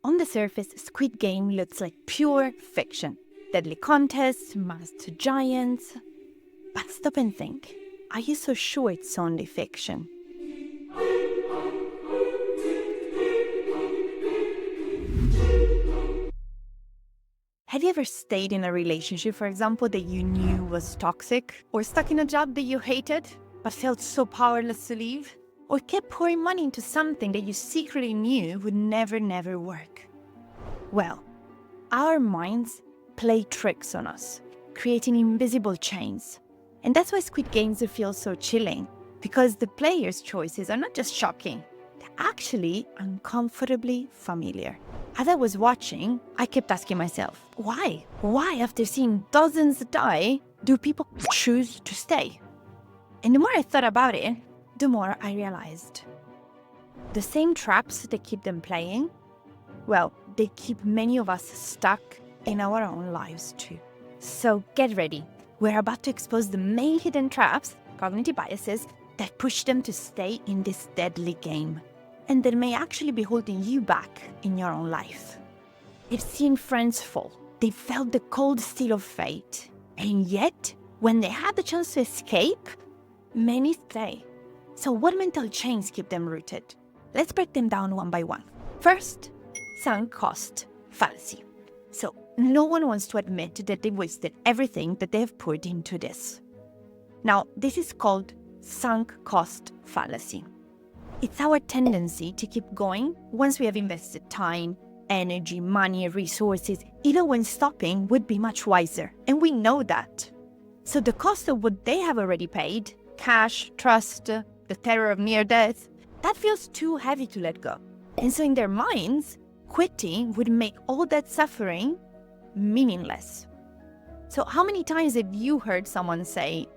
On the surface, Squid Game looks like pure fiction. Deadly contests, masked giants. But stop and think. Are you so sure it's only fiction? Have you ever stayed in a relationship, for example, that you knew was toxic? Or stuck in a job that you hated, but felt so powerless to leave? Or kept pouring money into something that you secretly knew would never work? Well, our minds play tricks on us, creating invisible chains. And that's why Squid Games feel so chilling, because the players' choices are not just shocking, they're actually uncomfortably familiar. As I was watching, I kept asking myself, why? Why, after seeing dozens die, do people choose to stay? And the more I thought about it, the more I realized. The same traps that keep them playing, well, they keep many of us stuck in our own lives too. So get ready. We're about to expose the main hidden traps, cognitive biases, that push them to stay in this deadly game, and that may actually be holding you back in your own life. They've seen friends fall. They felt the cold steel of fate. And yet, when they had the chance to escape, many stay. So what mental chains keep them rooted? Let's break them down one by one. First, sunk cost fallacy. So no one wants to admit that they wasted everything that they have poured into this. Now, this is called sunk cost fallacy. It's our tendency to keep going once we have invested time, energy, money, resources, even when stopping would be much wiser. And we know that. So the cost of what they have already paid, cash, trust, the terror of near death, that feels too heavy to let go. And so in their minds, quitting would make all that suffering meaningless. So how many times have you heard someone say,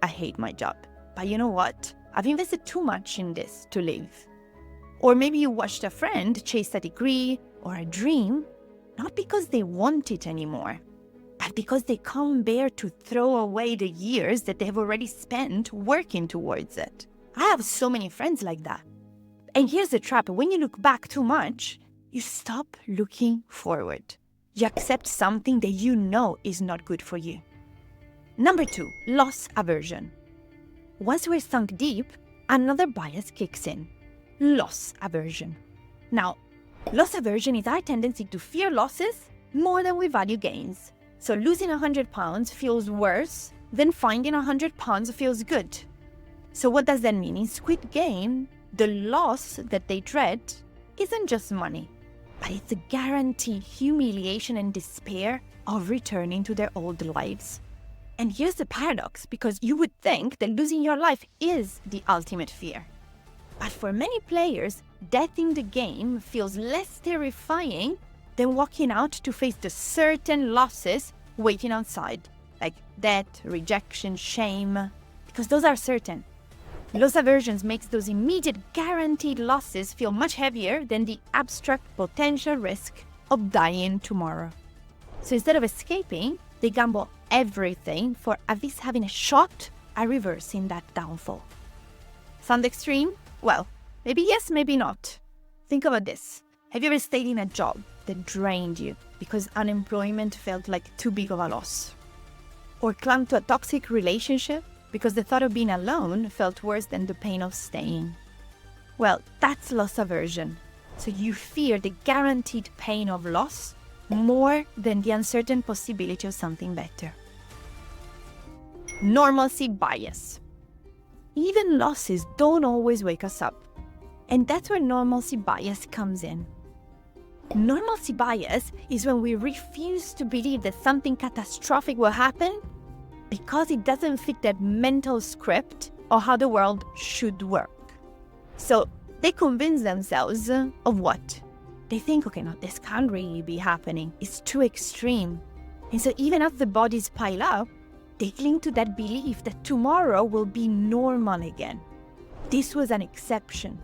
I hate my job, but you know what? I've invested too much in this to leave. Or maybe you watched a friend chase a degree or a dream, not because they want it anymore, but because they can't bear to throw away the years that they've already spent working towards it. I have so many friends like that. And here's the trap. When you look back too much, you stop looking forward. You accept something that you know is not good for you. Number 2, loss aversion. Once we're sunk deep, another bias kicks in. Loss aversion. Now, loss aversion is our tendency to fear losses more than we value gains. So losing 100 pounds feels worse than finding 100 pounds feels good. So what does that mean? In Squid Game, the loss that they dread isn't just money, but it's a guaranteed humiliation and despair of returning to their old lives. And here's the paradox, because you would think that losing your life is the ultimate fear. But for many players, death in the game feels less terrifying than walking out to face the certain losses waiting outside, like death, rejection, shame, because those are certain. Loss aversion makes those immediate guaranteed losses feel much heavier than the abstract potential risk of dying tomorrow. So instead of escaping, they gamble everything for at least having a shot at reversing that downfall. Sound extreme? Well, maybe yes, maybe not. Think about this. Have you ever stayed in a job that drained you because unemployment felt like too big of a loss? Or clung to a toxic relationship because the thought of being alone felt worse than the pain of staying? Well, that's loss aversion. So you fear the guaranteed pain of loss more than the uncertain possibility of something better. Normalcy bias. Even losses don't always wake us up. And that's where normalcy bias comes in. Normalcy bias is when we refuse to believe that something catastrophic will happen because it doesn't fit that mental script of how the world should work. So they convince themselves of what? They think, okay, no, this can't really be happening. It's too extreme. And so even as the bodies pile up, they cling to that belief that tomorrow will be normal again. This was an exception.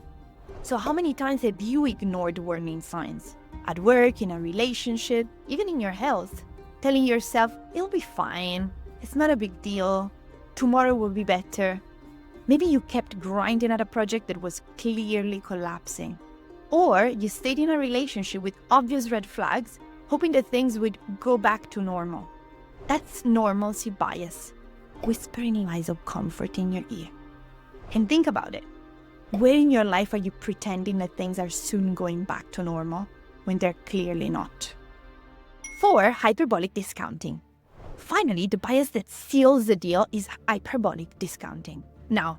So how many times have you ignored warning signs? At work, in a relationship, even in your health, telling yourself, it'll be fine, it's not a big deal, tomorrow will be better. Maybe you kept grinding at a project that was clearly collapsing. Or you stayed in a relationship with obvious red flags, hoping that things would go back to normal. That's normalcy bias, whispering lies of comfort in your ear. And think about it. Where in your life are you pretending that things are soon going back to normal when they're clearly not? 4. Hyperbolic discounting. Finally, the bias that seals the deal is hyperbolic discounting. Now,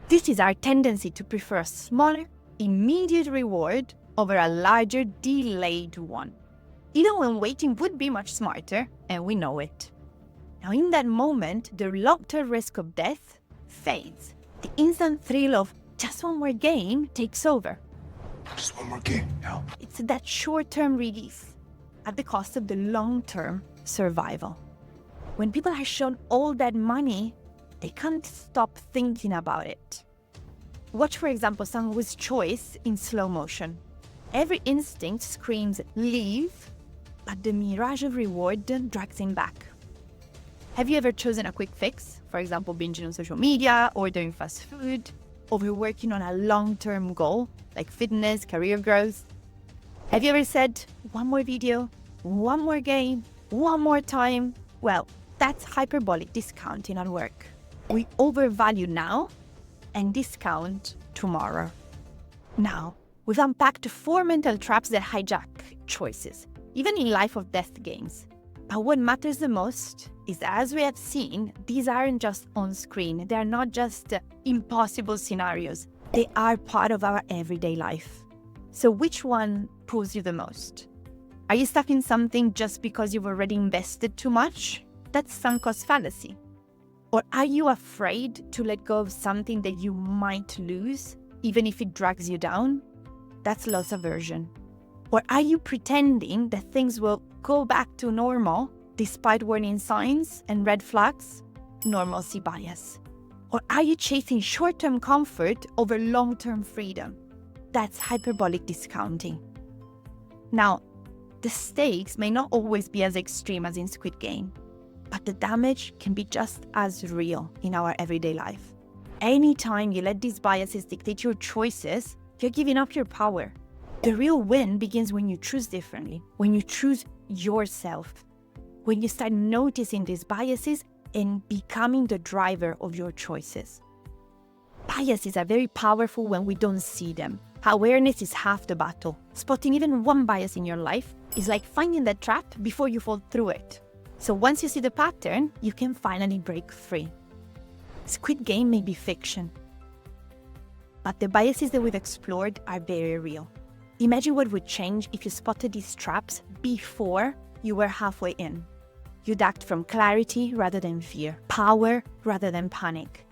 this is our tendency to prefer a smaller, immediate reward over a larger, delayed one. Even when waiting would be much smarter, and we know it. Now, in that moment, the long-term risk of death fades. The instant thrill of just one more game takes over. Just one more game now. It's that short-term relief at the cost of the long-term survival. When people are shown all that money, they can't stop thinking about it. Watch, for example, someone with choice in slow motion. Every instinct screams, leave, but the mirage of reward drags him back. Have you ever chosen a quick fix? For example, binging on social media, ordering fast food, over working on a long-term goal, like fitness, career growth? Have you ever said, one more video, one more game, one more time? Well, that's hyperbolic discounting at work. We overvalue now and discount tomorrow. Now, we've unpacked 4 mental traps that hijack choices, even in life or death games. But what matters the most is that, as we have seen, these aren't just on screen. They are not just impossible scenarios. They are part of our everyday life. So which one pulls you the most? Are you stuck in something just because you've already invested too much? That's sunk cost fallacy. Or are you afraid to let go of something that you might lose, even if it drags you down? That's loss aversion. Or are you pretending that things will go back to normal despite warning signs and red flags? Normalcy bias. Or are you chasing short-term comfort over long-term freedom? That's hyperbolic discounting. Now, the stakes may not always be as extreme as in Squid Game, but the damage can be just as real in our everyday life. Anytime you let these biases dictate your choices, you're giving up your power. The real win begins when you choose differently, when you choose yourself, when you start noticing these biases and becoming the driver of your choices. Biases are very powerful when we don't see them. Awareness is half the battle. Spotting even one bias in your life is like finding that trap before you fall through it. So once you see the pattern, you can finally break free. Squid Game may be fiction, but the biases that we've explored are very real. Imagine what would change if you spotted these traps before you were halfway in. You'd act from clarity rather than fear, power rather than panic.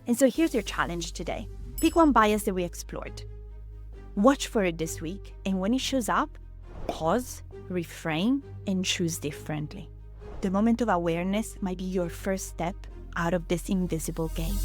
And so here's your challenge today. Pick one bias that we explored. Watch for it this week, and when it shows up, pause, reframe, and choose differently. The moment of awareness might be your first step out of this invisible game.